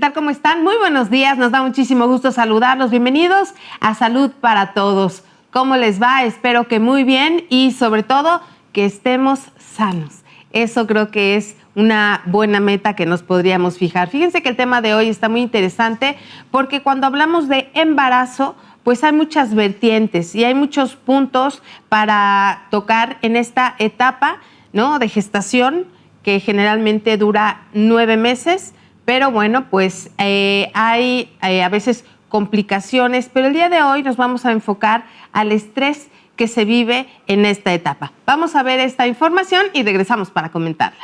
tal? ¿Cómo están? Muy buenos días, nos da muchísimo gusto saludarlos. Bienvenidos a Salud para Todos. ¿Cómo les va? Espero que muy bien y sobre todo que estemos sanos. Eso creo que es una buena meta que nos podríamos fijar. Fíjense que el tema de hoy está muy interesante porque cuando hablamos de embarazo, pues hay muchas vertientes y hay muchos puntos para tocar en esta etapa, ¿no?, de gestación, que generalmente dura 9 meses, pero bueno, pues hay a veces complicaciones, pero el día de hoy nos vamos a enfocar al estrés que se vive en esta etapa. Vamos a ver esta información y regresamos para comentarla.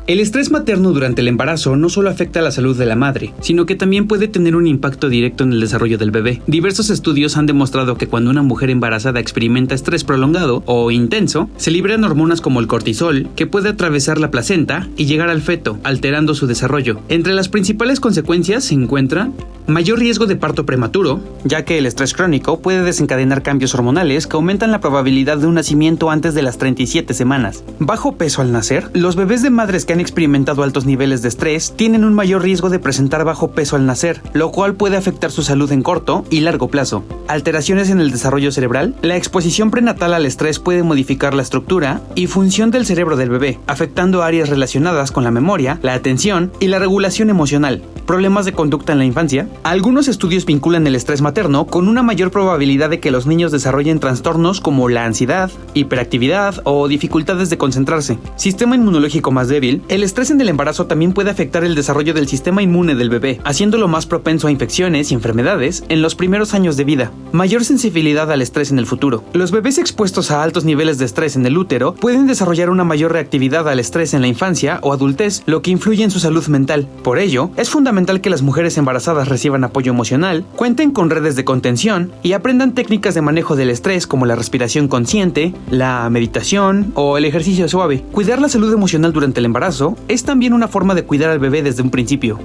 El estrés materno durante el embarazo no solo afecta a la salud de la madre, sino que también puede tener un impacto directo en el desarrollo del bebé. Diversos estudios han demostrado que cuando una mujer embarazada experimenta estrés prolongado o intenso, se liberan hormonas como el cortisol, que puede atravesar la placenta y llegar al feto, alterando su desarrollo. Entre las principales consecuencias se encuentran mayor riesgo de parto prematuro, ya que el estrés crónico puede desencadenar cambios hormonales que aumentan la probabilidad de un nacimiento antes de las 37 semanas. Bajo peso al nacer. Los bebés de madres que han experimentado altos niveles de estrés tienen un mayor riesgo de presentar bajo peso al nacer, lo cual puede afectar su salud en corto y largo plazo. Alteraciones en el desarrollo cerebral. La exposición prenatal al estrés puede modificar la estructura y función del cerebro del bebé, afectando áreas relacionadas con la memoria, la atención y la regulación emocional. Problemas de conducta en la infancia. Algunos estudios vinculan el estrés materno con una mayor probabilidad de que los niños desarrollen trastornos como la ansiedad, hiperactividad o dificultades de concentrarse. Sistema inmunológico más débil. El estrés en el embarazo también puede afectar el desarrollo del sistema inmune del bebé, haciéndolo más propenso a infecciones y enfermedades en los primeros años de vida. Mayor sensibilidad al estrés en el futuro. Los bebés expuestos a altos niveles de estrés en el útero pueden desarrollar una mayor reactividad al estrés en la infancia o adultez, lo que influye en su salud mental. Por ello, es fundamental que las mujeres embarazadas reciban apoyo emocional, cuenten con redes de contención y aprendan técnicas de manejo del estrés como la respiración consciente, la meditación o el ejercicio suave. Cuidar la salud emocional durante el embarazo es también una forma de cuidar al bebé desde un principio.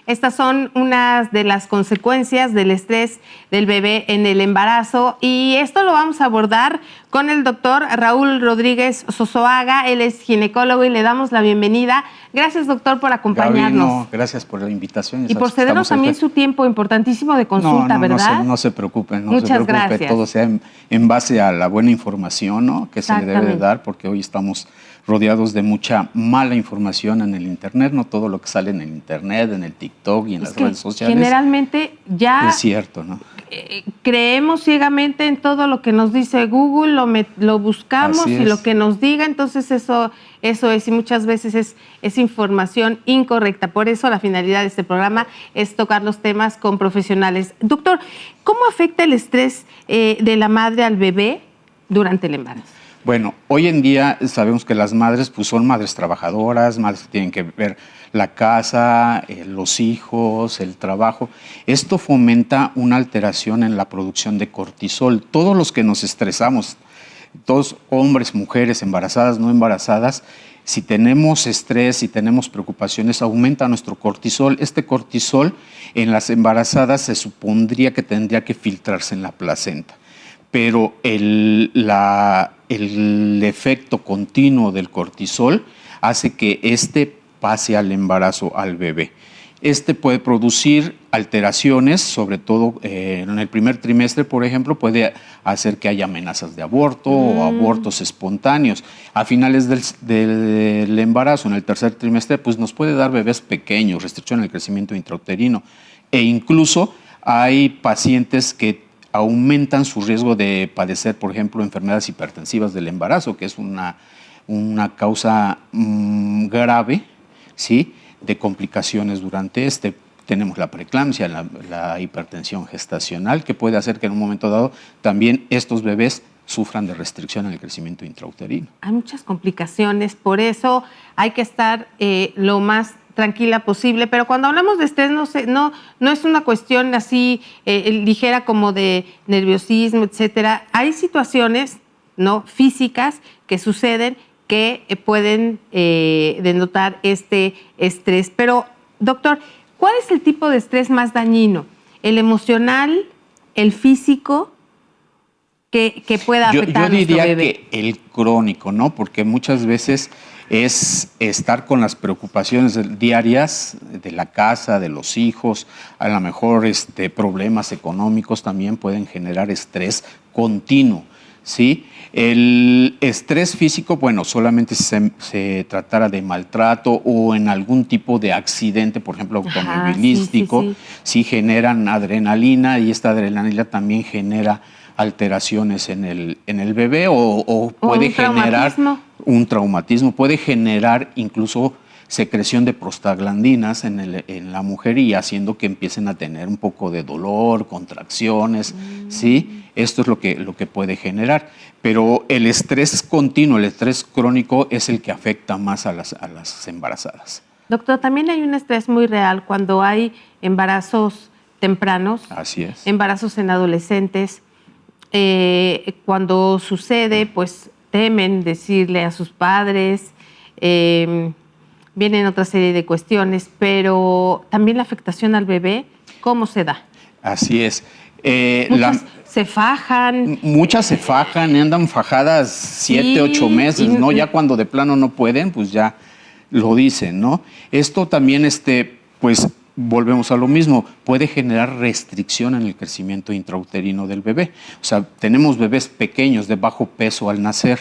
Estas son unas de las consecuencias del estrés del bebé en el embarazo y esto lo vamos a abordar con el doctor Raúl Rodríguez Sosoaga. Él es ginecólogo y le damos la bienvenida. Gracias, doctor, por acompañarnos. Gaby, no, gracias por la invitación. Y por cedernos también su tiempo importantísimo de consulta, ¿verdad? No se preocupen, Muchas gracias. Todo sea en base a la buena información, ¿no?, que se le debe de dar, porque hoy estamos rodeados de mucha mala información en el Internet, no todo lo que sale en el Internet, en el TikTok y en las redes sociales. Generalmente ya es cierto, ¿no? Creemos ciegamente en todo lo que nos dice Google, lo buscamos y lo que nos diga, entonces eso es, y muchas veces es información incorrecta. Por eso la finalidad de este programa es tocar los temas con profesionales. Doctor, ¿cómo afecta el estrés de la madre al bebé durante el embarazo? Bueno, hoy en día sabemos que las madres pues son madres trabajadoras, madres que tienen que ver la casa, los hijos, el trabajo. Esto fomenta una alteración en la producción de cortisol. Todos los que nos estresamos, todos hombres, mujeres, embarazadas, no embarazadas, si tenemos estrés, si tenemos preocupaciones, aumenta nuestro cortisol. Este cortisol en las embarazadas se supondría que tendría que filtrarse en la placenta, pero el efecto continuo del cortisol hace que pase al embarazo al bebé. Puede producir alteraciones, sobre todo en el primer trimestre, por ejemplo, puede hacer que haya amenazas de aborto o abortos espontáneos. A finales del embarazo, en el tercer trimestre, pues nos puede dar bebés pequeños, restricción en el crecimiento intrauterino, e incluso hay pacientes que aumentan su riesgo de padecer, por ejemplo, enfermedades hipertensivas del embarazo, que es una causa grave, ¿sí?, de complicaciones durante tenemos la preeclampsia, la hipertensión gestacional, que puede hacer que en un momento dado también estos bebés sufran de restricción en el crecimiento intrauterino. Hay muchas complicaciones, por eso hay que estar lo más tranquila posible, pero cuando hablamos de estrés no es una cuestión así ligera como de nerviosismo, etcétera. Hay situaciones no físicas que suceden que pueden denotar este estrés. Pero, doctor, ¿cuál es el tipo de estrés más dañino? ¿El emocional, el físico que pueda afectar a nuestro diría bebé? que el crónico, ¿no? Porque muchas veces es estar con las preocupaciones diarias de la casa, de los hijos, a lo mejor problemas económicos también pueden generar estrés continuo, ¿sí? El estrés físico, bueno, solamente si se tratara de maltrato o en algún tipo de accidente, por ejemplo, automovilístico, sí generan adrenalina y esta adrenalina también genera alteraciones en el bebé o puede generar un traumatismo, puede generar incluso secreción de prostaglandinas en la mujer y haciendo que empiecen a tener un poco de dolor, contracciones, ¿sí? Esto es lo que puede generar. Pero el estrés continuo, el estrés crónico es el que afecta más a las embarazadas. Doctor, también hay un estrés muy real cuando hay embarazos tempranos. Así es. Embarazos en adolescentes. Cuando sucede, pues temen decirle a sus padres, vienen otra serie de cuestiones, pero también la afectación al bebé, ¿cómo se da? Así es. Muchas se fajan. Muchas se fajan, andan fajadas 7, 8 meses, ¿no? Ya cuando de plano no pueden, pues ya lo dicen, ¿no? Esto también, pues volvemos a lo mismo, puede generar restricción en el crecimiento intrauterino del bebé. O sea, tenemos bebés pequeños de bajo peso al nacer,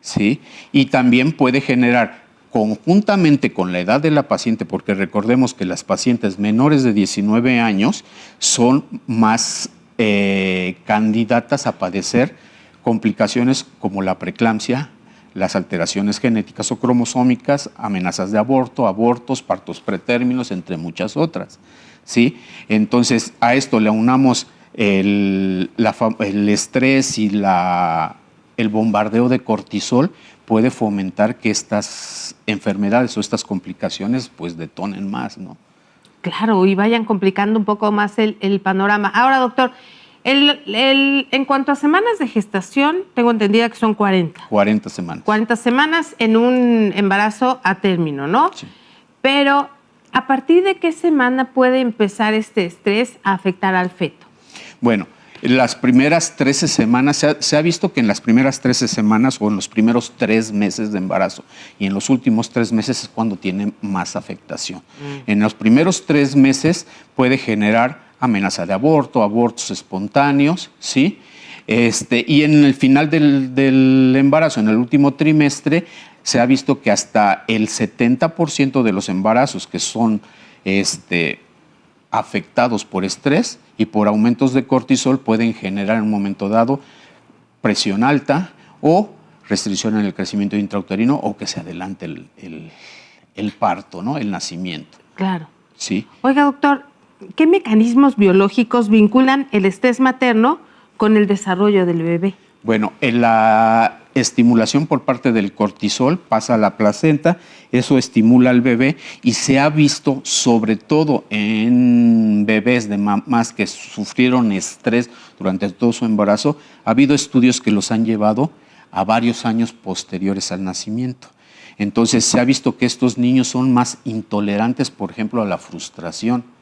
¿sí? Y también puede generar, conjuntamente con la edad de la paciente, porque recordemos que las pacientes menores de 19 años son más candidatas a padecer complicaciones como la preeclampsia, las alteraciones genéticas o cromosómicas, amenazas de aborto, abortos, partos pretérminos, entre muchas otras, ¿sí? Entonces, a esto le aunamos el estrés y el bombardeo de cortisol, puede fomentar que estas enfermedades o estas complicaciones pues detonen más, ¿no? Claro, y vayan complicando un poco más el panorama. Ahora, doctor, en cuanto a semanas de gestación, tengo entendida que son 40. 40 semanas. 40 semanas en un embarazo a término, ¿no? Sí. Pero, ¿a partir de qué semana puede empezar este estrés a afectar al feto? Bueno, las primeras 13 semanas, se ha visto que en las primeras 13 semanas o en los primeros 3 meses de embarazo y en los últimos 3 meses es cuando tiene más afectación. En los primeros 3 meses puede generar amenaza de aborto, abortos espontáneos, ¿sí? Y en el final del embarazo, en el último trimestre, se ha visto que hasta el 70% de los embarazos que son afectados por estrés y por aumentos de cortisol pueden generar en un momento dado presión alta o restricción en el crecimiento intrauterino o que se adelante el parto, ¿no? El nacimiento. Claro. Sí. Oiga, doctor, ¿qué mecanismos biológicos vinculan el estrés materno con el desarrollo del bebé? Bueno, la estimulación por parte del cortisol pasa a la placenta, eso estimula al bebé y se ha visto sobre todo en bebés de mamás que sufrieron estrés durante todo su embarazo, ha habido estudios que los han llevado a varios años posteriores al nacimiento. Entonces se ha visto que estos niños son más intolerantes, por ejemplo, a la frustración.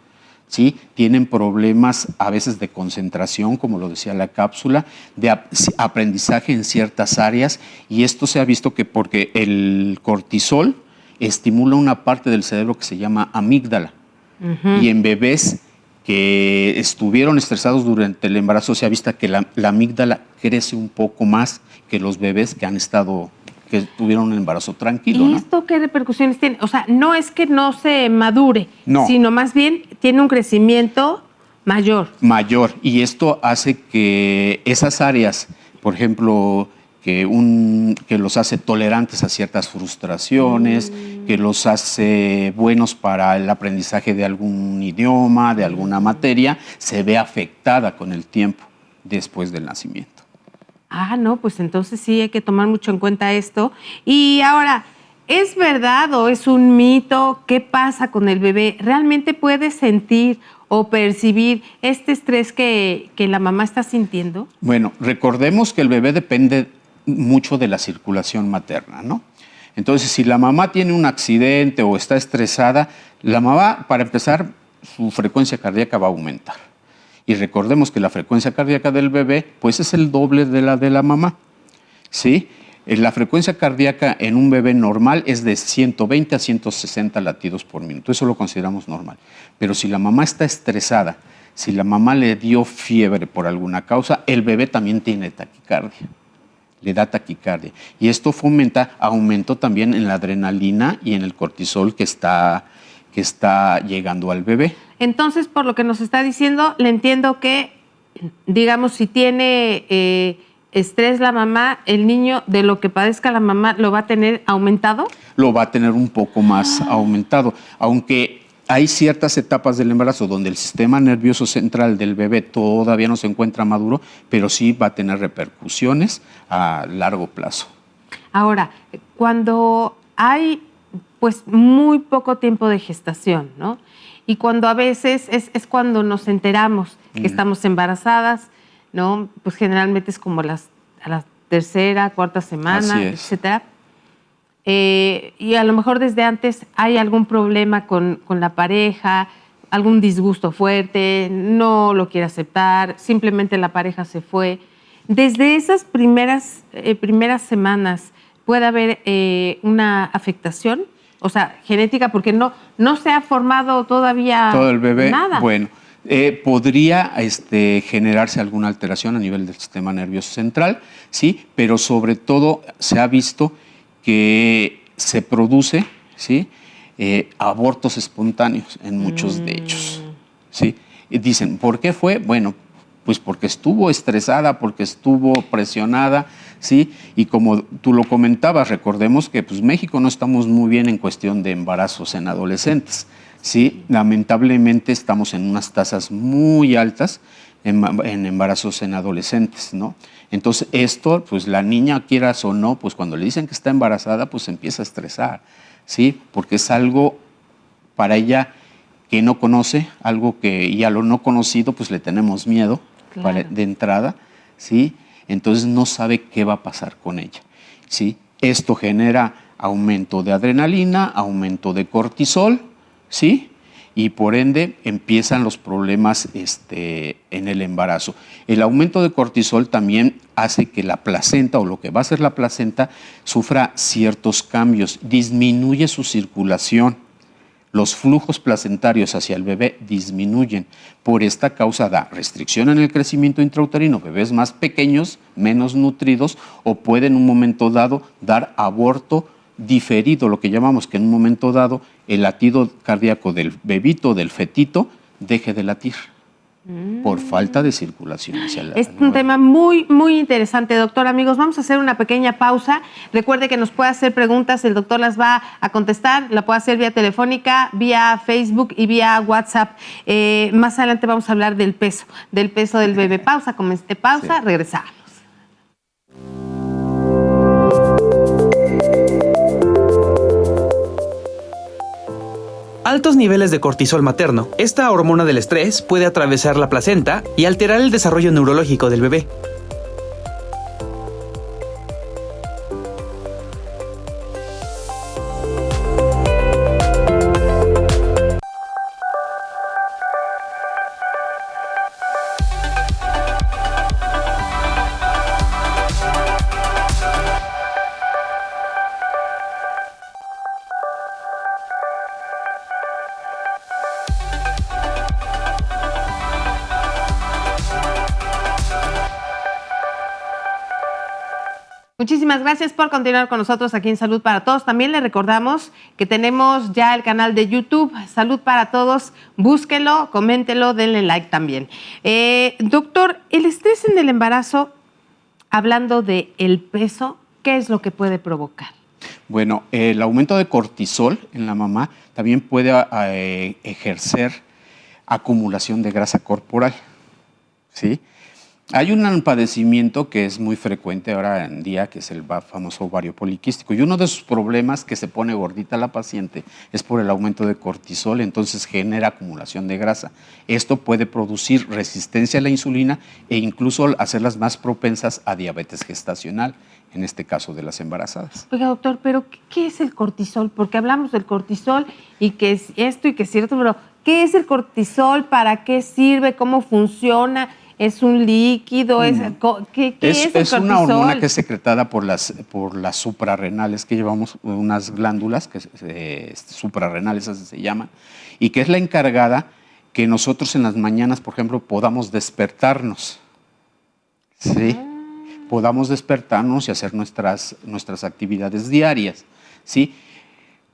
¿Sí? Tienen problemas a veces de concentración, como lo decía la cápsula, de aprendizaje en ciertas áreas y esto se ha visto que porque el cortisol estimula una parte del cerebro que se llama amígdala y en bebés que estuvieron estresados durante el embarazo se ha visto que la amígdala crece un poco más que los bebés que tuvieron un embarazo tranquilo. ¿Y esto qué repercusiones tiene? O sea, no es que no se madure, sino más bien tiene un crecimiento mayor. Mayor. Y esto hace que esas áreas, por ejemplo, que los hace tolerantes a ciertas frustraciones, que los hace buenos para el aprendizaje de algún idioma, de alguna materia, se ve afectada con el tiempo después del nacimiento. Ah, no, pues entonces sí hay que tomar mucho en cuenta esto. Y ahora, ¿es verdad o es un mito? ¿Qué pasa con el bebé? ¿Realmente puede sentir o percibir este estrés que la mamá está sintiendo? Bueno, recordemos que el bebé depende mucho de la circulación materna, ¿no? Entonces, si la mamá tiene un accidente o está estresada, la mamá, para empezar, su frecuencia cardíaca va a aumentar. Y recordemos que la frecuencia cardíaca del bebé pues es el doble de la mamá, ¿sí? La frecuencia cardíaca en un bebé normal es de 120 a 160 latidos por minuto. Eso lo consideramos normal. Pero si la mamá está estresada, si la mamá le dio fiebre por alguna causa, el bebé también tiene taquicardia. Le da taquicardia. Y esto fomenta aumento también en la adrenalina y en el cortisol que está llegando al bebé. Entonces, por lo que nos está diciendo, le entiendo que, digamos, si tiene estrés la mamá, el niño, de lo que padezca la mamá, ¿lo va a tener aumentado? Lo va a tener un poco más aumentado, aunque hay ciertas etapas del embarazo donde el sistema nervioso central del bebé todavía no se encuentra maduro, pero sí va a tener repercusiones a largo plazo. Ahora, cuando hay pues muy poco tiempo de gestación, ¿no? Y cuando a veces es cuando nos enteramos que estamos embarazadas, ¿no? Pues generalmente es como a la tercera, cuarta semana, etcétera. Y a lo mejor desde antes hay algún problema con la pareja, algún disgusto fuerte, no lo quiere aceptar, simplemente la pareja se fue. Desde esas primeras semanas, ¿puede haber una afectación? O sea, genética, porque no se ha formado todavía todo el bebé, nada. Bueno, podría generarse alguna alteración a nivel del sistema nervioso central, sí, pero sobre todo se ha visto que se produce, ¿sí? Abortos espontáneos en muchos de ellos, ¿sí? Y dicen, ¿por qué fue? Bueno, pues porque estuvo estresada, porque estuvo presionada, ¿sí? Y como tú lo comentabas, recordemos que pues, México no estamos muy bien en cuestión de embarazos en adolescentes, ¿sí? Lamentablemente estamos en unas tasas muy altas en embarazos en adolescentes, ¿no? Entonces esto, pues la niña, quieras o no, pues cuando le dicen que está embarazada, pues empieza a estresar, ¿sí? Porque es algo para ella que no conoce, algo que ya lo no conocido, pues le tenemos miedo. Claro. De entrada, ¿sí? Entonces no sabe qué va a pasar con ella, ¿sí? Esto genera aumento de adrenalina, aumento de cortisol, ¿sí? Y por ende empiezan los problemas en el embarazo. El aumento de cortisol también hace que la placenta o lo que va a ser la placenta sufra ciertos cambios, disminuye su circulación. Los flujos placentarios hacia el bebé disminuyen. Por esta causa da restricción en el crecimiento intrauterino, bebés más pequeños, menos nutridos, o puede en un momento dado dar aborto diferido, lo que llamamos que en un momento dado el latido cardíaco del bebito, del fetito, deje de latir por falta de circulación hacia el Es un tema muy, muy interesante, doctor. Amigos, vamos a hacer una pequeña pausa. Recuerde que nos puede hacer preguntas, el doctor las va a contestar, la puede hacer vía telefónica, vía Facebook y vía WhatsApp. Más adelante vamos a hablar del peso del bebé. Pausa, pausa, sí. Regresamos. Altos niveles de cortisol materno. Esta hormona del estrés puede atravesar la placenta y alterar el desarrollo neurológico del bebé. Muchísimas gracias por continuar con nosotros aquí en Salud para Todos. También le recordamos que tenemos ya el canal de YouTube, Salud para Todos. Búsquelo, coméntelo, denle like también. Doctor, el estrés en el embarazo, hablando del peso, ¿qué es lo que puede provocar? Bueno, el aumento de cortisol en la mamá también puede ejercer acumulación de grasa corporal, ¿sí? Hay un padecimiento que es muy frecuente ahora en día, que es el famoso ovario poliquístico. Y uno de sus problemas que se pone gordita la paciente es por el aumento de cortisol, entonces genera acumulación de grasa. Esto puede producir resistencia a la insulina e incluso hacerlas más propensas a diabetes gestacional, en este caso de las embarazadas. Oiga, doctor, ¿pero qué es el cortisol? Porque hablamos del cortisol y que es esto y que es cierto, pero ¿Qué es el cortisol? ¿Para qué sirve? ¿Cómo funciona? ¿Es un líquido? ¿Qué es el cortisol? Es una hormona que es secretada por las suprarrenales, que llevamos unas glándulas suprarrenales, así se llaman, y que es la encargada que nosotros en las mañanas, por ejemplo, podamos despertarnos. ¿Sí? Podamos despertarnos y hacer nuestras actividades diarias. ¿Sí?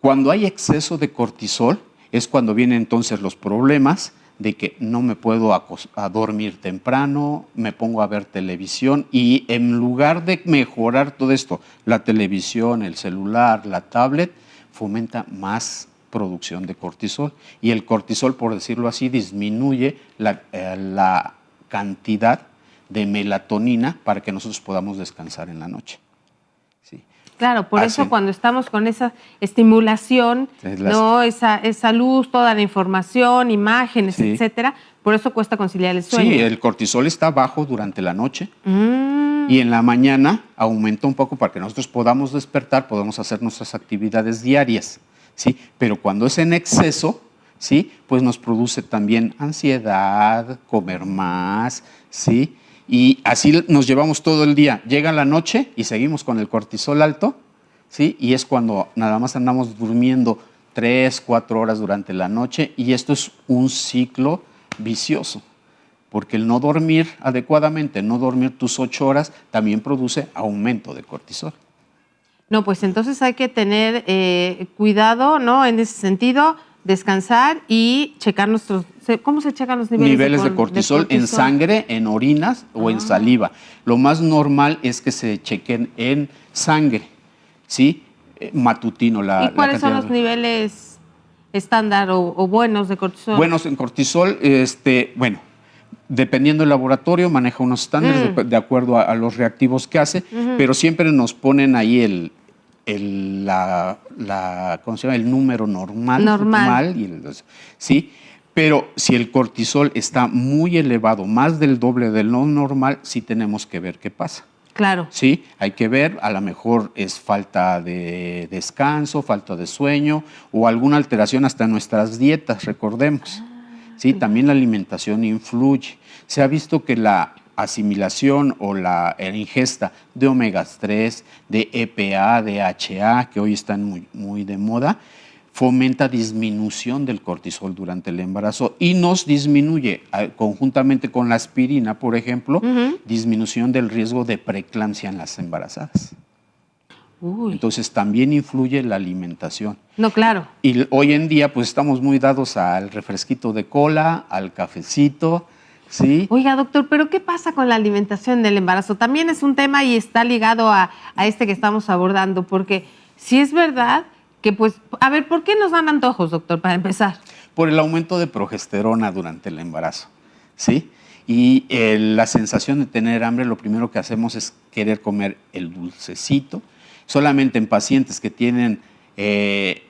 Cuando hay exceso de cortisol es cuando vienen entonces los problemas de que no me puedo a dormir temprano, me pongo a ver televisión y en lugar de mejorar todo esto, la televisión, el celular, la tablet, fomenta más producción de cortisol. Y el cortisol, por decirlo así, disminuye la cantidad de melatonina para que nosotros podamos descansar en la noche. Sí. Claro, por eso cuando estamos con esa estimulación, ¿no? Esa luz, toda la información, imágenes, sí, etcétera, por eso cuesta conciliar el sueño. Sí, el cortisol está bajo durante la noche y en la mañana aumenta un poco para que nosotros podamos despertar, podamos hacer nuestras actividades diarias, ¿sí? Pero cuando es en exceso, ¿sí? Pues nos produce también ansiedad, comer más, ¿sí? Y así nos llevamos todo el día. Llega la noche y seguimos con el cortisol alto, ¿sí? Y es cuando nada más andamos durmiendo 3, 4 horas durante la noche y esto es un ciclo vicioso, porque el no dormir adecuadamente, no dormir tus 8 horas, también produce aumento de cortisol. No, pues entonces hay que tener cuidado, ¿no? En ese sentido, descansar y checar nuestros... ¿Cómo se checan los niveles de cortisol? En sangre, en orinas o en saliva. Lo más normal es que se chequen en sangre, ¿sí? Matutino. ¿Y cuáles son los niveles estándar o buenos de cortisol? Buenos en cortisol, bueno, dependiendo del laboratorio, maneja unos estándares de acuerdo a los reactivos que hace, pero siempre nos ponen ahí ¿cómo se llama? El número normal ¿sí? Pero si el cortisol está muy elevado, más del doble de lo normal, sí tenemos que ver qué pasa. Claro. Sí, hay que ver, a lo mejor es falta de descanso, falta de sueño o alguna alteración hasta en nuestras dietas, recordemos. Sí, también la alimentación influye. Se ha visto que la asimilación o la ingesta de omegas 3, de EPA, de DHA, que hoy están muy de moda, fomenta disminución del cortisol durante el embarazo y nos disminuye, conjuntamente con la aspirina, por ejemplo, disminución del riesgo de preeclampsia en las embarazadas. Uy. Entonces también influye la alimentación. No, claro. Y hoy en día pues estamos muy dados al refresquito de cola, al cafecito, ¿sí? Oiga, doctor, pero ¿qué pasa con la alimentación del embarazo? También es un tema y está ligado a este que estamos abordando, porque si es verdad que pues, a ver, ¿por qué nos dan antojos, doctor, para empezar? Por el aumento de progesterona durante el embarazo, ¿sí? Y la sensación de tener hambre, lo primero que hacemos es querer comer el dulcecito. Solamente en pacientes que tienen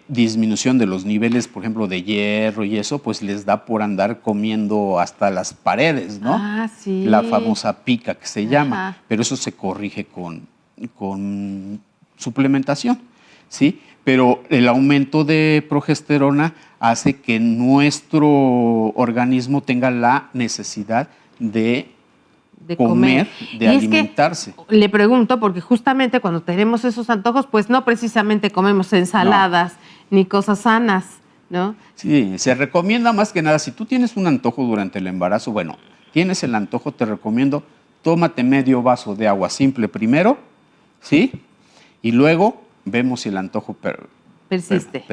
disminución de los niveles, por ejemplo, de hierro y eso, pues les da por andar comiendo hasta las paredes, ¿no? Ah, sí. La famosa pica que se llama, pero eso se corrige con suplementación, ¿sí? Pero el aumento de progesterona hace que nuestro organismo tenga la necesidad de comer, de alimentarse. Es que le pregunto, porque justamente cuando tenemos esos antojos, pues no precisamente comemos ensaladas ni cosas sanas, ¿no? Sí, se recomienda más que nada, si tú tienes un antojo durante el embarazo, bueno, tienes el antojo, te recomiendo, tómate medio vaso de agua simple primero, ¿sí? Y luego vemos si el antojo persiste,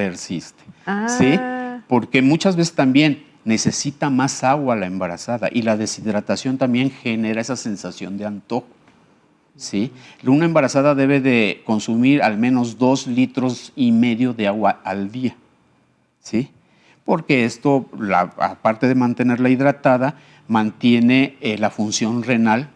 ¿sí? Porque muchas veces también necesita más agua la embarazada y la deshidratación también genera esa sensación de antojo, ¿sí? Una embarazada debe de consumir al menos 2,5 litros de agua al día, ¿sí? Porque esto, aparte de mantenerla hidratada, mantiene la función renal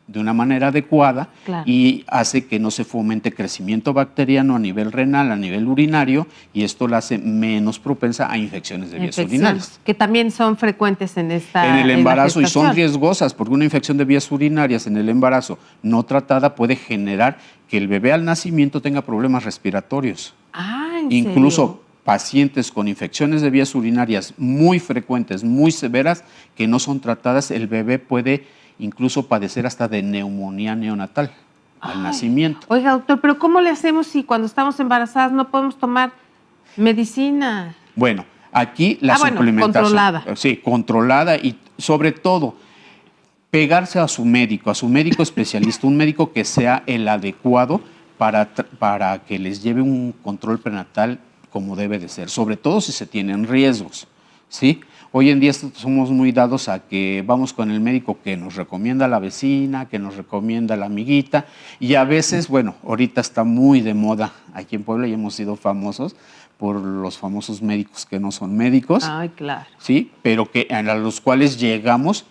de una manera adecuada, claro, y hace que no se fomente crecimiento bacteriano a nivel renal, a nivel urinario, y esto la hace menos propensa a infecciones de vías urinarias. Que también son frecuentes en el embarazo y son riesgosas, porque una infección de vías urinarias en el embarazo no tratada puede generar que el bebé al nacimiento tenga problemas respiratorios. Ah, ¿en incluso serio? pacientes con infecciones de vías urinarias muy frecuentes, muy severas, que no son tratadas, el bebé puede incluso padecer hasta de neumonía neonatal al nacimiento. Oiga, doctor, pero ¿cómo le hacemos si cuando estamos embarazadas no podemos tomar medicina? Bueno, aquí la suplementación. Controlada. Sí, controlada y sobre todo pegarse a su médico especialista, un médico que sea el adecuado para que les lleve un control prenatal como debe de ser, sobre todo si se tienen riesgos, ¿sí? Hoy en día somos muy dados a que vamos con el médico que nos recomienda la vecina, que nos recomienda la amiguita, y a veces, bueno, ahorita está muy de moda aquí en Puebla y hemos sido famosos por los famosos médicos que no son médicos. Ay, claro. Sí, pero a los cuales llegamos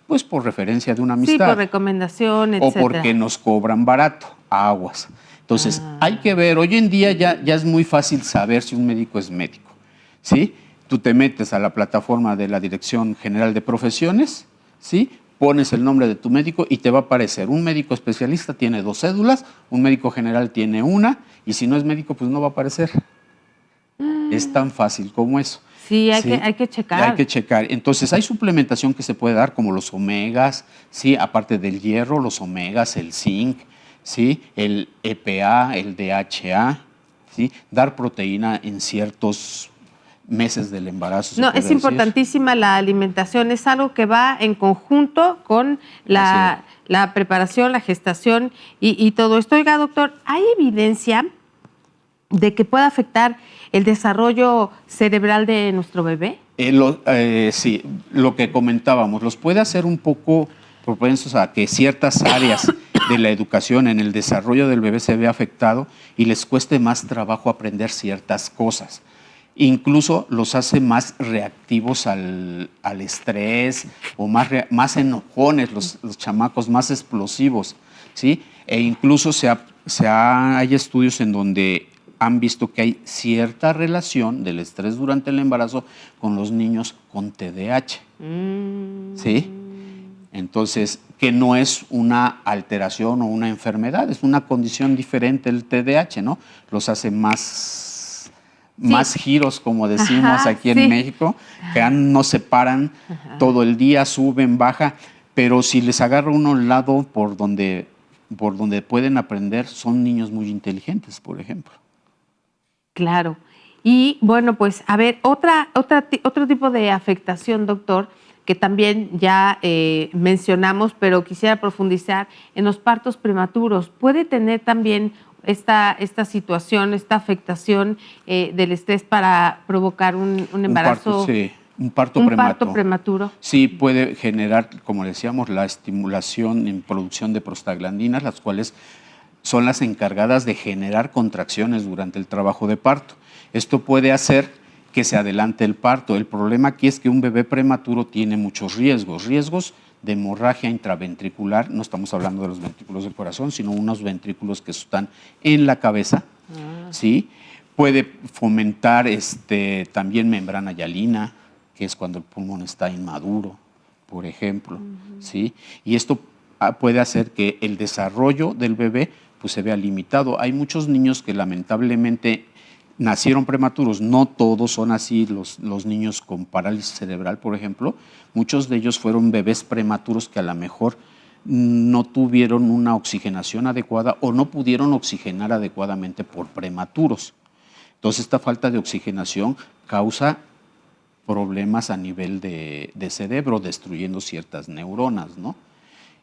pues por referencia de una amistad. Sí, por recomendación, etc. O porque nos cobran barato, aguas. Entonces, hay que ver, hoy en día ya es muy fácil saber si un médico es médico, ¿sí? Tú te metes a la plataforma de la Dirección General de Profesiones, ¿sí? Pones el nombre de tu médico y te va a aparecer. Un médico especialista tiene 2 cédulas, un médico general tiene 1, y si no es médico, pues no va a aparecer. Es tan fácil como eso. Sí, hay que checar. Hay que checar. Entonces, hay suplementación que se puede dar, como los omegas, ¿sí? Aparte del hierro, los omegas, el zinc, ¿sí? El EPA, el DHA, ¿sí? Dar proteína en ciertos meses del embarazo. No, es importantísima la alimentación, es algo que va en conjunto con la preparación, la gestación y todo esto. Oiga, doctor, ¿hay evidencia de que pueda afectar el desarrollo cerebral de nuestro bebé? Sí, lo que comentábamos, los puede hacer un poco propensos a que ciertas áreas de la educación en el desarrollo del bebé se vea afectado y les cueste más trabajo aprender ciertas cosas. Incluso los hace más reactivos al estrés o más enojones, los chamacos, más explosivos, ¿sí? E incluso hay estudios en donde han visto que hay cierta relación del estrés durante el embarazo con los niños con TDAH, ¿sí? Entonces, que no es una alteración o una enfermedad, es una condición diferente el TDAH, ¿no? Los hace más giros, como decimos aquí en México, que no se paran todo el día, suben, bajan, pero si les agarra uno al lado por donde pueden aprender, son niños muy inteligentes, por ejemplo. Claro. Y bueno, pues a ver, otro tipo de afectación, doctor, que también ya mencionamos, pero quisiera profundizar en los partos prematuros. ¿Puede tener también esta situación, esta afectación del estrés para provocar un embarazo? Un parto prematuro. Sí, puede generar, como decíamos, la estimulación en producción de prostaglandinas, las cuales son las encargadas de generar contracciones durante el trabajo de parto. Esto puede hacer que se adelante el parto. El problema aquí es que un bebé prematuro tiene muchos riesgos de hemorragia intraventricular. No estamos hablando de los ventrículos del corazón, sino unos ventrículos que están en la cabeza, ¿sí? Puede fomentar también membrana hialina, que es cuando el pulmón está inmaduro, por ejemplo, ¿sí? Y esto puede hacer que el desarrollo del bebé pues, se vea limitado. Hay muchos niños que lamentablemente nacieron prematuros, no todos son así, los niños con parálisis cerebral, por ejemplo, muchos de ellos fueron bebés prematuros que a lo mejor no tuvieron una oxigenación adecuada o no pudieron oxigenar adecuadamente por prematuros. Entonces, esta falta de oxigenación causa problemas a nivel de cerebro, destruyendo ciertas neuronas, ¿no?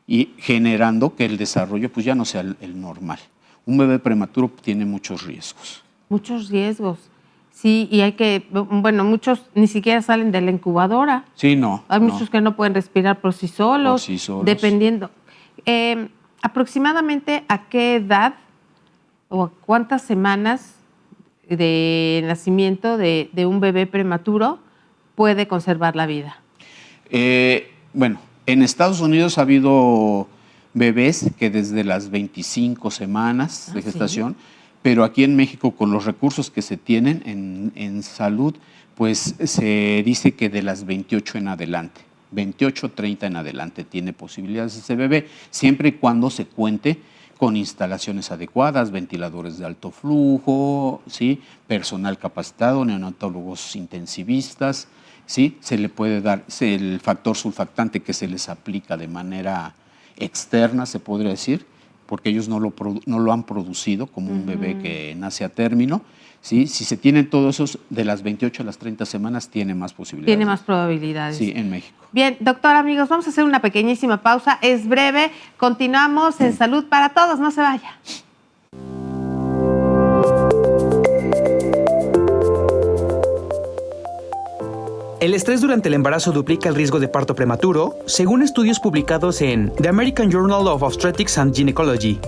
Y generando que el desarrollo pues, ya no sea el normal. Un bebé prematuro tiene muchos riesgos. Muchos riesgos. Sí, y muchos ni siquiera salen de la incubadora. Sí, no. Hay muchos que no pueden respirar por sí solos. Dependiendo. ¿Aproximadamente a qué edad o a cuántas semanas de nacimiento de un bebé prematuro puede conservar la vida? En Estados Unidos ha habido bebés que desde las 25 semanas de gestación, pero aquí en México, con los recursos que se tienen en salud, pues se dice que de las 28 en adelante, 28, 30 en adelante tiene posibilidades ese bebé, siempre y cuando se cuente con instalaciones adecuadas, ventiladores de alto flujo, ¿sí? Personal capacitado, neonatólogos intensivistas, ¿sí? Se le puede dar el factor surfactante que se les aplica de manera externa, se podría decir, porque ellos no lo han producido como un bebé que nace a término. ¿Sí? Si se tienen todos esos, de las 28 a las 30 semanas, tiene más posibilidades. Tiene más probabilidades. Sí, en México. Bien, doctor, amigos, vamos a hacer una pequeñísima pausa. Es breve. Continuamos en Salud para Todos. No se vaya. El estrés durante el embarazo duplica el riesgo de parto prematuro, según estudios publicados en The American Journal of Obstetrics and Gynecology.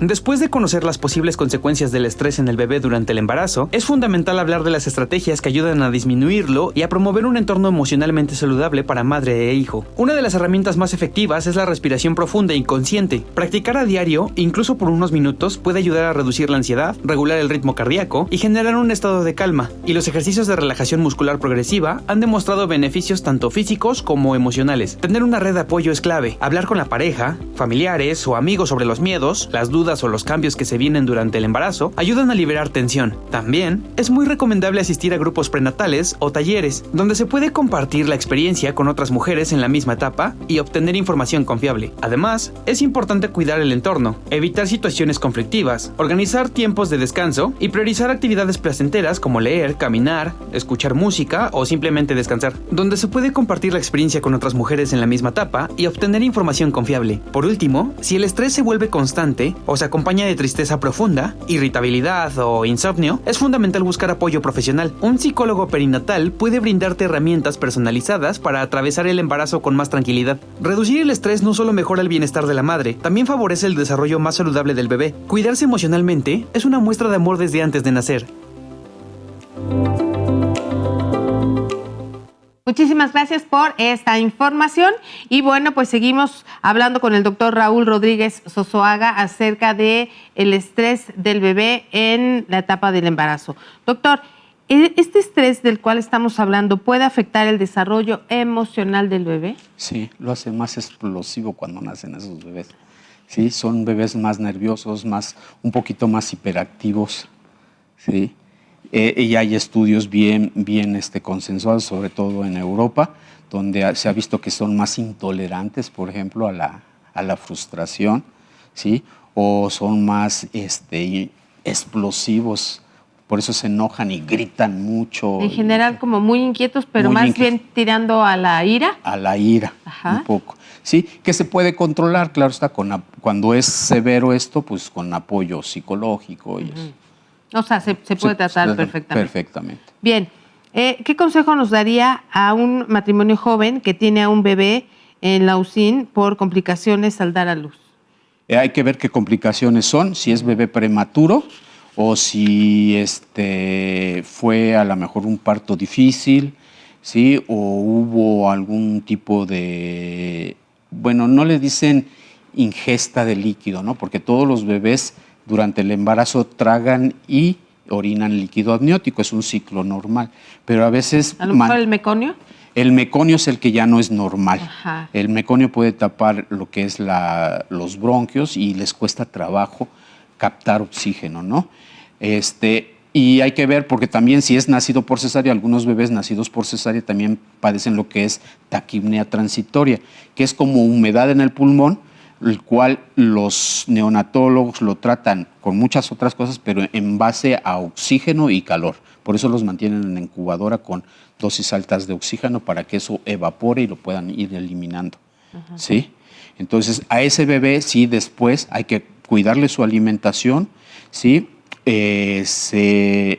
Después de conocer las posibles consecuencias del estrés en el bebé durante el embarazo, es fundamental hablar de las estrategias que ayudan a disminuirlo y a promover un entorno emocionalmente saludable para madre e hijo. Una de las herramientas más efectivas es la respiración profunda e inconsciente. Practicar a diario, incluso por unos minutos, puede ayudar a reducir la ansiedad, regular el ritmo cardíaco y generar un estado de calma. Y los ejercicios de relajación muscular progresiva han demostrado beneficios tanto físicos como emocionales. Tener una red de apoyo es clave. Hablar con la pareja, familiares o amigos sobre los miedos, las dudas o los cambios que se vienen durante el embarazo ayudan a liberar tensión. También es muy recomendable asistir a grupos prenatales o talleres, donde se puede compartir la experiencia con otras mujeres en la misma etapa y obtener información confiable. Además, es importante cuidar el entorno, evitar situaciones conflictivas, organizar tiempos de descanso y priorizar actividades placenteras como leer, caminar, escuchar música o simplemente descansar, donde se puede compartir la experiencia con otras mujeres en la misma etapa y obtener información confiable. Por último, si el estrés se vuelve constante o se acompaña de tristeza profunda, irritabilidad o insomnio, es fundamental buscar apoyo profesional. Un psicólogo perinatal puede brindarte herramientas personalizadas para atravesar el embarazo con más tranquilidad. Reducir el estrés no solo mejora el bienestar de la madre, también favorece el desarrollo más saludable del bebé. Cuidarse emocionalmente es una muestra de amor desde antes de nacer. Muchísimas gracias por esta información y bueno, pues seguimos hablando con el doctor Raúl Rodríguez Sosoaga acerca de el estrés del bebé en la etapa del embarazo. Doctor, ¿este estrés del cual estamos hablando puede afectar el desarrollo emocional del bebé? Sí, lo hace más explosivo cuando nacen esos bebés. Sí, son bebés más nerviosos, un poquito más hiperactivos, sí. Y hay estudios bien consensuados, sobre todo en Europa, donde se ha visto que son más intolerantes, por ejemplo, a la frustración, ¿sí? O son más explosivos, por eso se enojan y gritan mucho. En general, como muy inquietos, pero más bien tirando a la ira. A la ira, ajá, un poco. Sí, que se puede controlar, claro está, cuando es severo esto, pues con apoyo psicológico y eso. O sea, se puede tratar perfectamente. Perfectamente. Bien, ¿qué consejo nos daría a un matrimonio joven que tiene a un bebé en la UCIN por complicaciones al dar a luz? Hay que ver qué complicaciones son, si es bebé prematuro o si fue a lo mejor un parto difícil, ¿sí? O hubo algún tipo de, bueno, no le dicen ingesta de líquido, ¿no? Porque todos los bebés durante el embarazo tragan y orinan líquido amniótico, es un ciclo normal, pero a veces... ¿A lo mejor el meconio? El meconio es el que ya no es normal. Ajá. El meconio puede tapar lo que es los bronquios y les cuesta trabajo captar oxígeno, ¿no? Y hay que ver, porque también si es nacido por cesárea, algunos bebés nacidos por cesárea también padecen lo que es taquipnea transitoria, que es como humedad en el pulmón, el cual los neonatólogos lo tratan con muchas otras cosas, pero en base a oxígeno y calor. Por eso los mantienen en incubadora con dosis altas de oxígeno para que eso evapore y lo puedan ir eliminando. Uh-huh. ¿Sí? Entonces, a ese bebé sí después hay que cuidarle su alimentación, ¿sí? Que se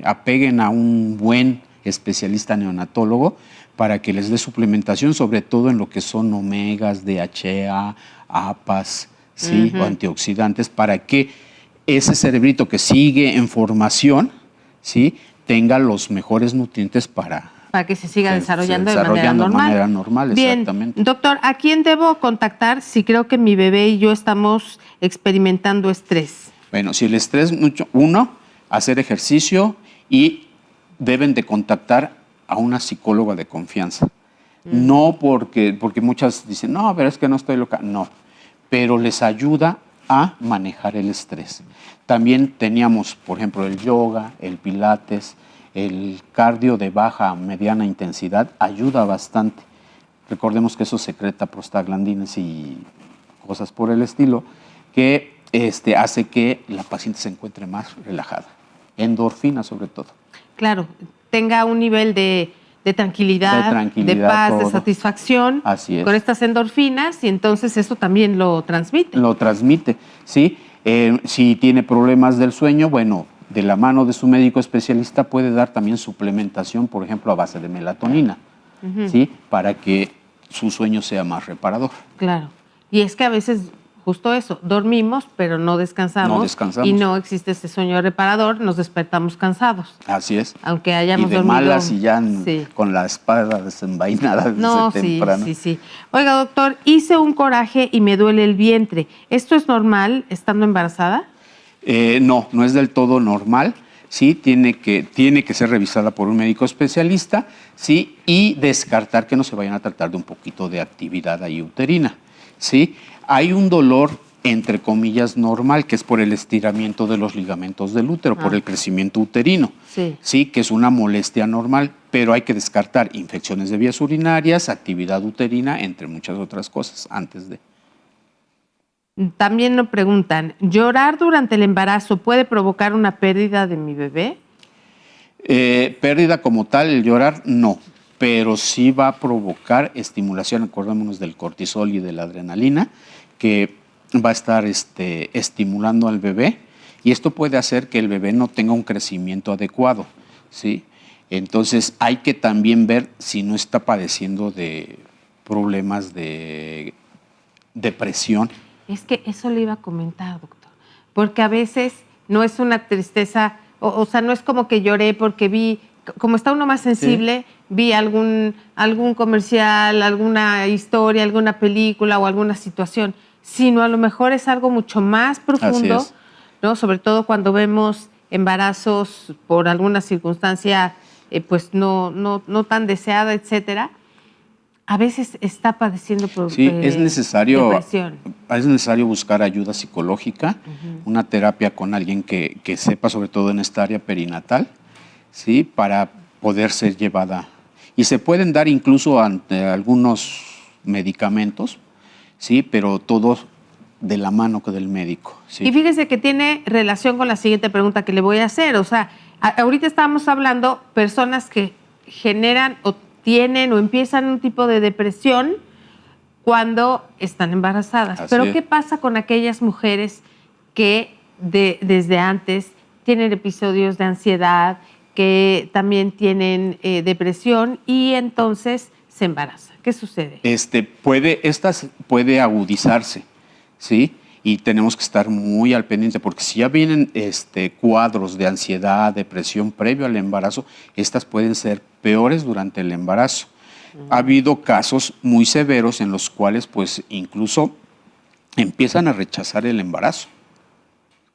apeguen a un buen especialista neonatólogo para que les dé suplementación, sobre todo en lo que son omegas, DHA, APAs, ¿sí? O antioxidantes, para que ese cerebrito que sigue en formación, ¿sí? Tenga los mejores nutrientes para que se siga desarrollando, de manera normal. Bien, exactamente. Doctor, ¿a quién debo contactar si creo que mi bebé y yo estamos experimentando estrés? Bueno, si el estrés mucho, hacer ejercicio y deben de contactar a una psicóloga de confianza. No porque muchas dicen, no, pero es que no estoy loca. No, pero les ayuda a manejar el estrés. También teníamos, por ejemplo, el yoga, el pilates, el cardio de baja a mediana intensidad, ayuda bastante. Recordemos que eso secreta prostaglandinas y cosas por el estilo, que hace que la paciente se encuentre más relajada. Endorfina sobre todo. Claro, tenga un nivel de tranquilidad, de paz, todo. De satisfacción. Así es. Con estas endorfinas, y entonces eso también lo transmite. Lo transmite, sí. Si tiene problemas del sueño, bueno, de la mano de su médico especialista puede dar también suplementación, por ejemplo, a base de melatonina, ¿sí? Para que su sueño sea más reparador. Claro. Y es que a veces justo eso, dormimos, pero no descansamos. No descansamos. Y no existe ese sueño reparador, nos despertamos cansados. Así es. Aunque hayamos y de dormido. Malas y ya con la espada desenvainada desde temprano. Sí. Oiga, doctor, hice un coraje y me duele el vientre. ¿Esto es normal estando embarazada? No es del todo normal. Sí, tiene que ser revisada por un médico especialista, sí, y descartar que no se vayan a tratar de un poquito de actividad ahí uterina, sí. Hay un dolor, entre comillas, normal, que es por el estiramiento de los ligamentos del útero, por el crecimiento uterino, sí, que es una molestia normal, pero hay que descartar infecciones de vías urinarias, actividad uterina, entre muchas otras cosas, antes de. También nos preguntan, ¿llorar durante el embarazo puede provocar una pérdida de mi bebé? Pérdida como tal, el llorar, no, pero sí va a provocar estimulación, acordémonos del cortisol y de la adrenalina, que va a estar estimulando al bebé, y esto puede hacer que el bebé no tenga un crecimiento adecuado, ¿sí? Entonces hay que también ver si no está padeciendo de problemas de depresión. Es que eso le iba a comentar, doctor, porque a veces no es una tristeza, o sea, no es como que lloré porque vi, como está uno más sensible, vi algún comercial, alguna historia, alguna película o alguna situación, sino a lo mejor es algo mucho más profundo, ¿no? Sobre todo cuando vemos embarazos por alguna circunstancia pues no tan deseada, etcétera. A veces está padeciendo es necesario depresión. Es necesario buscar ayuda psicológica, una terapia con alguien que sepa, sobre todo en esta área perinatal, ¿sí? Para poder ser llevada. Y se pueden dar incluso ante algunos medicamentos, ¿sí? Pero todos de la mano del médico. ¿Sí? Y fíjese que tiene relación con la siguiente pregunta que le voy a hacer. O sea, ahorita estábamos hablando personas que generan o tienen o empiezan un tipo de depresión cuando están embarazadas. Pero ¿qué pasa con aquellas mujeres que desde antes tienen episodios de ansiedad, que también tienen depresión y entonces se embarazan? ¿Qué sucede? Puede agudizarse, ¿sí? Y tenemos que estar muy al pendiente, porque si ya vienen cuadros de ansiedad, depresión previo al embarazo, estas pueden ser peores durante el embarazo. Ha habido casos muy severos en los cuales pues incluso empiezan a rechazar el embarazo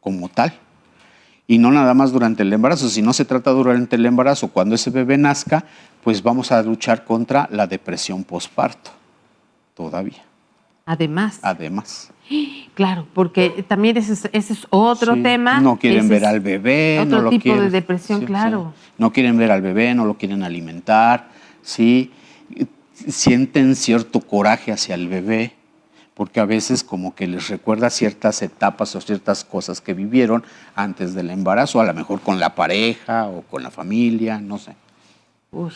como tal. Y no nada más durante el embarazo, si no se trata durante el embarazo, cuando ese bebé nazca, pues vamos a luchar contra la depresión posparto todavía. Además. Claro, porque también ese es otro tema. No quieren ver al bebé. Otro tipo de depresión, claro. Sí. No quieren ver al bebé, no lo quieren alimentar, ¿sí? Sienten cierto coraje hacia el bebé, porque a veces como que les recuerda ciertas etapas o ciertas cosas que vivieron antes del embarazo, a lo mejor con la pareja o con la familia, no sé. Uy.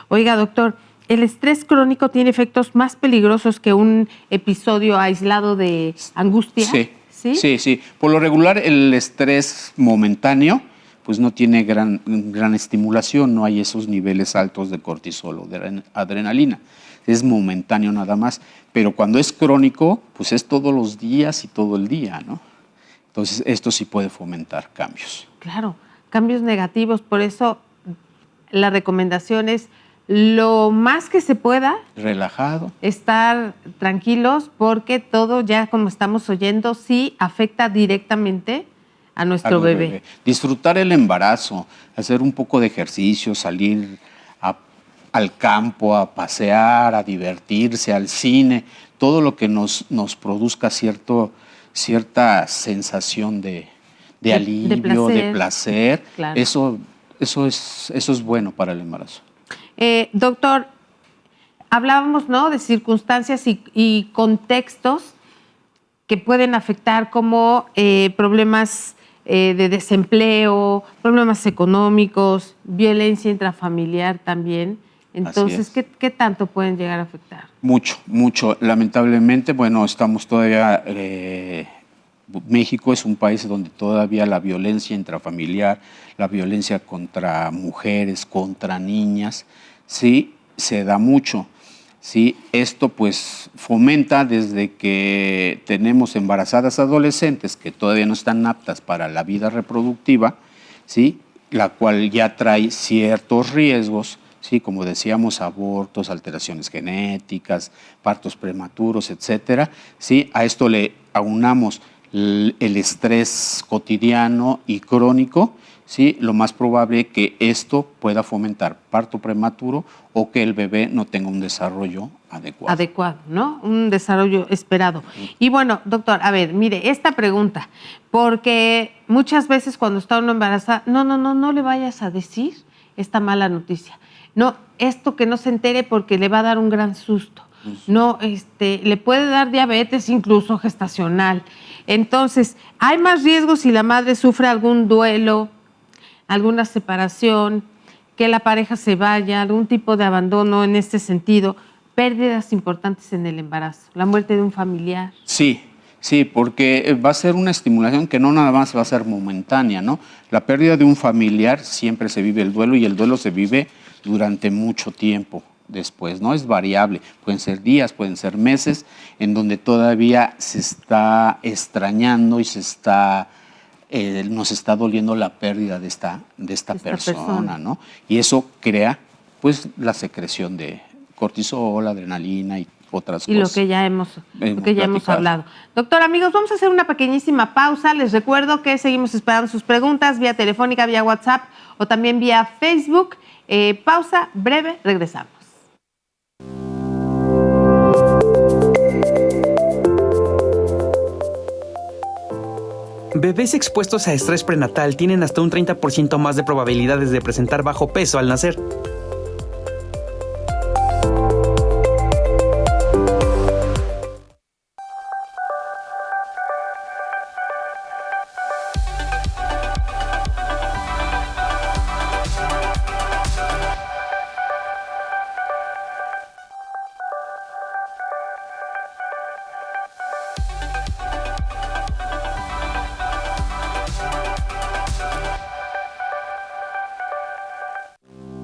Oiga, doctor, ¿el estrés crónico tiene efectos más peligrosos que un episodio aislado de angustia? Sí. Por lo regular, el estrés momentáneo pues no tiene gran estimulación, no hay esos niveles altos de cortisol o de adrenalina. Es momentáneo nada más, pero cuando es crónico, pues es todos los días y todo el día, ¿no? Entonces, esto sí puede fomentar cambios. Claro, cambios negativos, por eso la recomendación es lo más que se pueda. Relajado. Estar tranquilos porque todo ya, como estamos oyendo, sí afecta directamente a nuestro bebé. Disfrutar el embarazo, hacer un poco de ejercicio, salir al campo, a pasear, a divertirse, al cine, todo lo que nos produzca cierta sensación de alivio, de placer, claro. Eso es bueno para el embarazo. Doctor, hablábamos, ¿no?, de circunstancias y contextos que pueden afectar como problemas de desempleo, problemas económicos, violencia intrafamiliar también. Entonces, ¿qué tanto pueden llegar a afectar? Mucho. Lamentablemente, bueno, estamos todavía... México es un país donde todavía la violencia intrafamiliar, la violencia contra mujeres, contra niñas, sí, se da mucho. Sí, esto pues fomenta desde que tenemos embarazadas adolescentes que todavía no están aptas para la vida reproductiva, sí, la cual ya trae ciertos riesgos, sí, como decíamos, abortos, alteraciones genéticas, partos prematuros, etcétera. Sí, a esto le aunamos el estrés cotidiano y crónico, ¿sí? Lo más probable es que esto pueda fomentar parto prematuro o que el bebé no tenga un desarrollo adecuado. Adecuado, ¿no? Un desarrollo esperado. Y bueno, doctor, a ver, mire, esta pregunta, porque muchas veces cuando está uno embarazada, no le vayas a decir esta mala noticia. No, esto que no se entere porque le va a dar un gran susto. No, le puede dar diabetes incluso gestacional. Entonces, hay más riesgo si la madre sufre algún duelo, alguna separación, que la pareja se vaya, algún tipo de abandono en este sentido, pérdidas importantes en el embarazo, la muerte de un familiar. Sí, porque va a ser una estimulación que no nada más va a ser momentánea, ¿no? La pérdida de un familiar siempre se vive el duelo y el duelo se vive durante mucho tiempo después, ¿no? Es variable, pueden ser días, pueden ser meses, en donde todavía se está extrañando y nos está doliendo la pérdida de esta persona, ¿no? Y eso crea, pues, la secreción de cortisol, adrenalina y otras cosas. Y lo que ya hemos hablado. Doctor, amigos, vamos a hacer una pequeñísima pausa. Les recuerdo que seguimos esperando sus preguntas vía telefónica, vía WhatsApp o también vía Facebook. Pausa breve, regresamos. Bebés expuestos a estrés prenatal tienen hasta un 30% más de probabilidades de presentar bajo peso al nacer.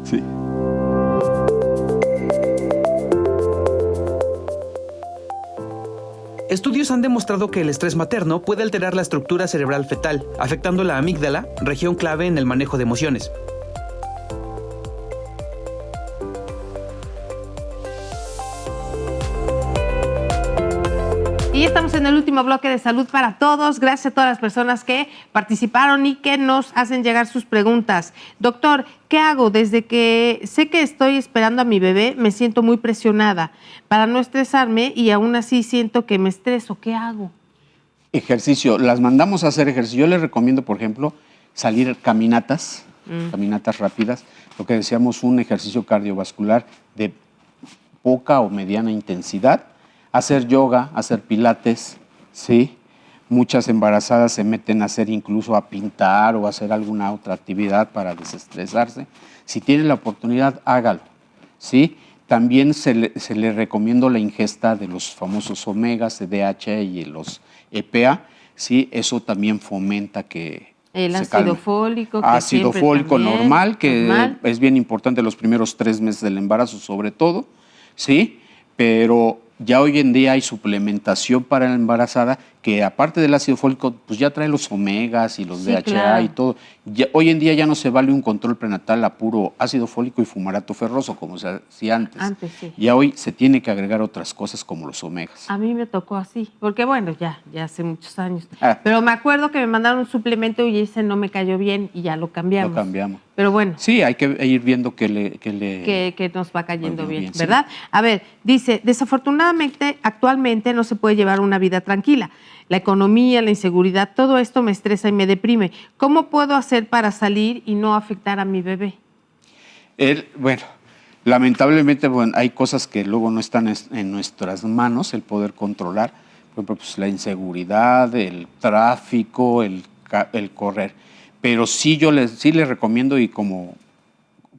Sí. Estudios han demostrado que el estrés materno puede alterar la estructura cerebral fetal, afectando la amígdala, región clave en el manejo de emociones. Y estamos en el último bloque de Salud para Todos. Gracias a todas las personas que participaron y que nos hacen llegar sus preguntas. Doctor, ¿qué hago? Desde que sé que estoy esperando a mi bebé, me siento muy presionada para no estresarme y aún así siento que me estreso. ¿Qué hago? Ejercicio. Las mandamos a hacer ejercicio. Yo les recomiendo, por ejemplo, salir caminatas rápidas. Lo que decíamos, un ejercicio cardiovascular de poca o mediana intensidad. Hacer yoga, hacer pilates, ¿sí? Muchas embarazadas se meten a hacer incluso a pintar o a hacer alguna otra actividad para desestresarse. Si tienen la oportunidad, hágalo, ¿sí? También se le recomienda la ingesta de los famosos omegas, DHA y los EPA, ¿sí? Eso también fomenta que El se ácido calme. fólico. Que Ácido siempre fólico también, normal, que normal. es bien importante los primeros 3 meses del embarazo sobre todo, ¿sí? Pero ya hoy en día hay suplementación para la embarazada que aparte del ácido fólico, pues ya trae los omegas y los Sí, DHA claro. y todo. Hoy en día ya no se vale un control prenatal a puro ácido fólico y fumarato ferroso como se hacía antes. Antes, sí. Ya hoy se tiene que agregar otras cosas como los omegas. A mí me tocó así, porque bueno, ya hace muchos años. Ah. Pero me acuerdo que me mandaron un suplemento y ese no me cayó bien y ya lo cambiamos. Lo cambiamos. Pero bueno, Sí, hay que ir viendo que nos va cayendo Muy bien, bien, sí. ¿verdad? A ver, dice, desafortunadamente actualmente no se puede llevar una vida tranquila. La economía, la inseguridad, todo esto me estresa y me deprime. ¿Cómo puedo hacer para salir y no afectar a mi bebé? Bueno, lamentablemente hay cosas que luego no están en nuestras manos el poder controlar. Por ejemplo, pues, la inseguridad, el tráfico, el correr. Pero sí sí les recomiendo, y como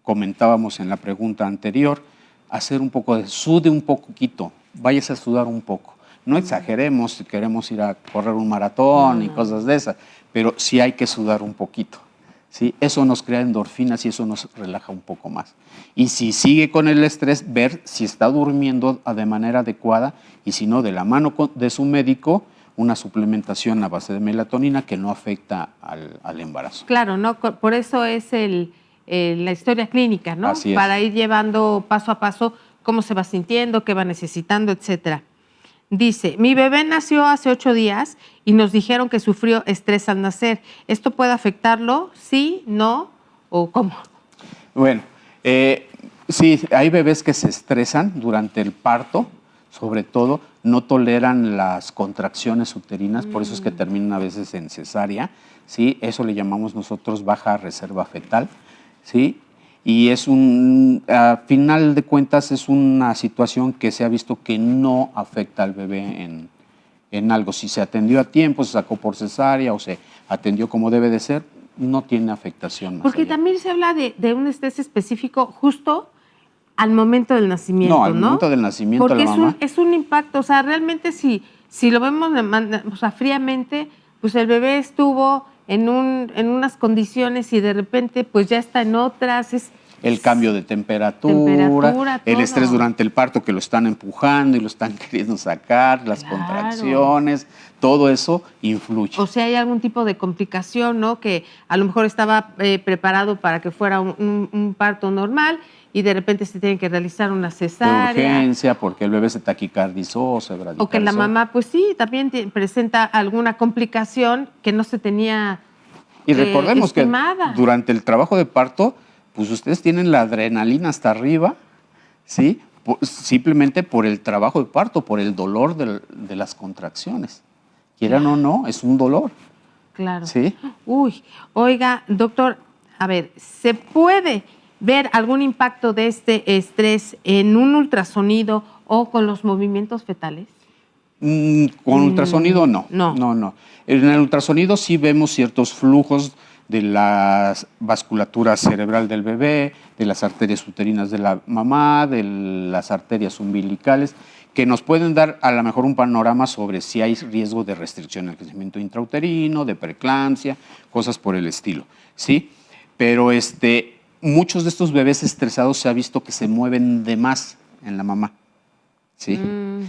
comentábamos en la pregunta anterior, hacer un poco sude un poquito, váyase a sudar un poco. No exageremos si queremos ir a correr un maratón y cosas de esas, pero sí hay que sudar un poquito. ¿Sí? Eso nos crea endorfinas y eso nos relaja un poco más. Y si sigue con el estrés, ver si está durmiendo de manera adecuada y si no, de la mano de su médico, una suplementación a base de melatonina que no afecta al embarazo. Claro, ¿no? Por eso es la historia clínica, ¿no? Así es. Para ir llevando paso a paso cómo se va sintiendo, qué va necesitando, etcétera. Dice, mi bebé nació hace 8 días y nos dijeron que sufrió estrés al nacer. ¿Esto puede afectarlo? ¿Sí? ¿No? ¿O cómo? Bueno, sí, hay bebés que se estresan durante el parto, sobre todo, no toleran las contracciones uterinas, por eso es que terminan a veces en cesárea, ¿sí? Eso le llamamos nosotros baja reserva fetal, ¿sí? Y a final de cuentas es una situación que se ha visto que no afecta al bebé en algo. Si se atendió a tiempo, se sacó por cesárea o se atendió como debe de ser, no tiene afectación más Porque allá. también se habla de un estrés específico justo al momento del nacimiento, ¿no? No, al momento del nacimiento Porque de la mamá. es un impacto, o sea, realmente si lo vemos fríamente, pues el bebé estuvo en unas condiciones y de repente pues ya está en otras. El cambio de temperatura, el todo. estrés durante el parto que lo están empujando y lo están queriendo sacar, las Claro. contracciones, todo eso influye. O sea, hay algún tipo de complicación, ¿no? Que a lo mejor estaba preparado para que fuera un parto normal y de repente se tiene que realizar una De cesárea. urgencia, porque el bebé se taquicardizó, se bradicalizó. O que la mamá, pues sí, también presenta alguna complicación que no se tenía Y recordemos estimada. que durante el trabajo de parto, pues ustedes tienen la adrenalina hasta arriba, ¿sí? Simplemente por el trabajo de parto, por el dolor de las contracciones. Quieran o no, es un dolor. Claro. ¿Sí? Uy, oiga, doctor, a ver, ¿se puede ver algún impacto de este estrés en un ultrasonido o con los movimientos fetales? Con ultrasonido no. No. En el ultrasonido sí vemos ciertos flujos de la vasculatura cerebral del bebé, de las arterias uterinas de la mamá, de las arterias umbilicales, que nos pueden dar a lo mejor un panorama sobre si hay riesgo de restricción al crecimiento intrauterino, de preeclampsia, cosas por el estilo, ¿sí? Pero muchos de estos bebés estresados se ha visto que se mueven de más en la mamá, ¿sí?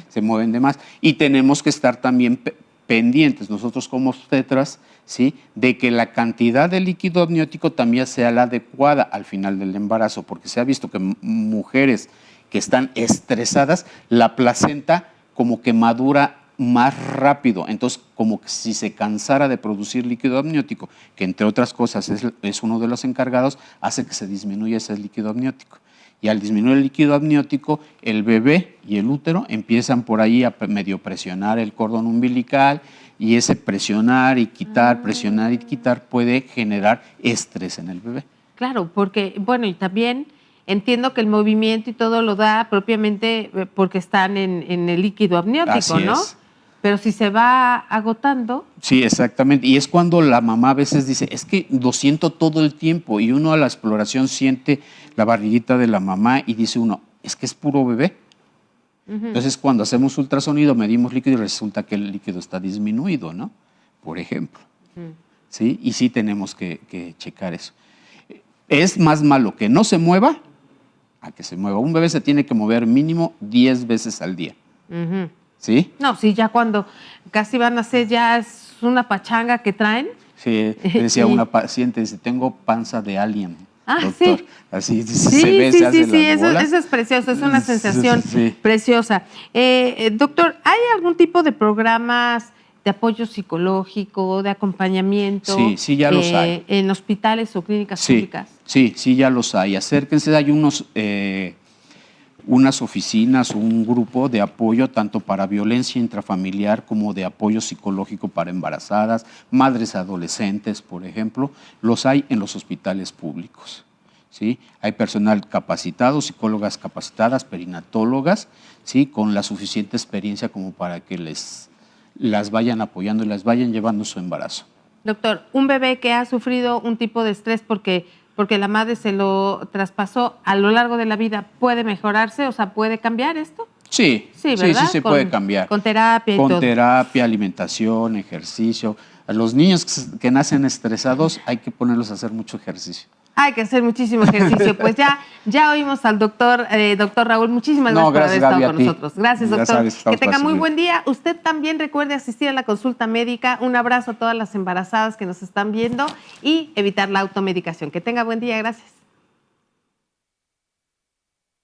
Se mueven de más. Y tenemos que estar también pendientes nosotros como obstetras, ¿sí? De que la cantidad de líquido amniótico también sea la adecuada al final del embarazo, porque se ha visto que mujeres que están estresadas, la placenta como que madura más rápido. Entonces, como que si se cansara de producir líquido amniótico, que entre otras cosas es uno de los encargados, hace que se disminuya ese líquido amniótico. Y al disminuir el líquido amniótico, el bebé y el útero empiezan por ahí a medio presionar el cordón umbilical y ese presionar y quitar puede generar estrés en el bebé. Claro, porque, bueno, y también entiendo que el movimiento y todo lo da propiamente porque están en el líquido amniótico, Así ¿no? es. Pero si se va agotando. Sí, exactamente. Y es cuando la mamá a veces dice, es que lo siento todo el tiempo. Y uno a la exploración siente la barriguita de la mamá y dice uno, es que es puro bebé. Entonces, cuando hacemos ultrasonido, medimos líquido y resulta que el líquido está disminuido, ¿no? Por ejemplo. ¿sí? Y sí tenemos que checar eso. Es más malo que no se mueva a que se mueva. Un bebé se tiene que mover mínimo 10 veces al día. Ujú. ¿Sí? No, sí, ya cuando casi van a hacer, ya es una pachanga que traen. Sí, me decía una paciente, dice, tengo panza de alien, doctor. Sí. Así Sí, se ve, sí, se hace sí, sí, las bolas. eso es precioso, es una sensación Sí. preciosa. Doctor, ¿hay algún tipo de programas de apoyo psicológico, de acompañamiento? Sí, ya los hay. ¿En hospitales o clínicas Sí, públicas? sí, ya los hay. Acérquense, hay unas oficinas, un grupo de apoyo tanto para violencia intrafamiliar como de apoyo psicológico para embarazadas, madres adolescentes, por ejemplo, los hay en los hospitales públicos. ¿Sí? Hay personal capacitado, psicólogas capacitadas, perinatólogas, ¿sí? Con la suficiente experiencia como para que las vayan apoyando y las vayan llevando su embarazo. Doctor, un bebé que ha sufrido un tipo de estrés porque la madre se lo traspasó a lo largo de la vida, ¿puede mejorarse? O sea, ¿puede cambiar esto? Sí, ¿verdad? se puede cambiar. Con terapia y todo. Con terapia, alimentación, ejercicio. A los niños que nacen estresados hay que ponerlos a hacer mucho ejercicio. Hay que hacer muchísimo ejercicio. Pues ya oímos al doctor Raúl. Muchísimas gracias por haber estado con nosotros. Gracias, doctor. Que tenga muy buen día. Usted también recuerde asistir a la consulta médica. Un abrazo a todas las embarazadas que nos están viendo y evitar la automedicación. Que tenga buen día. Gracias.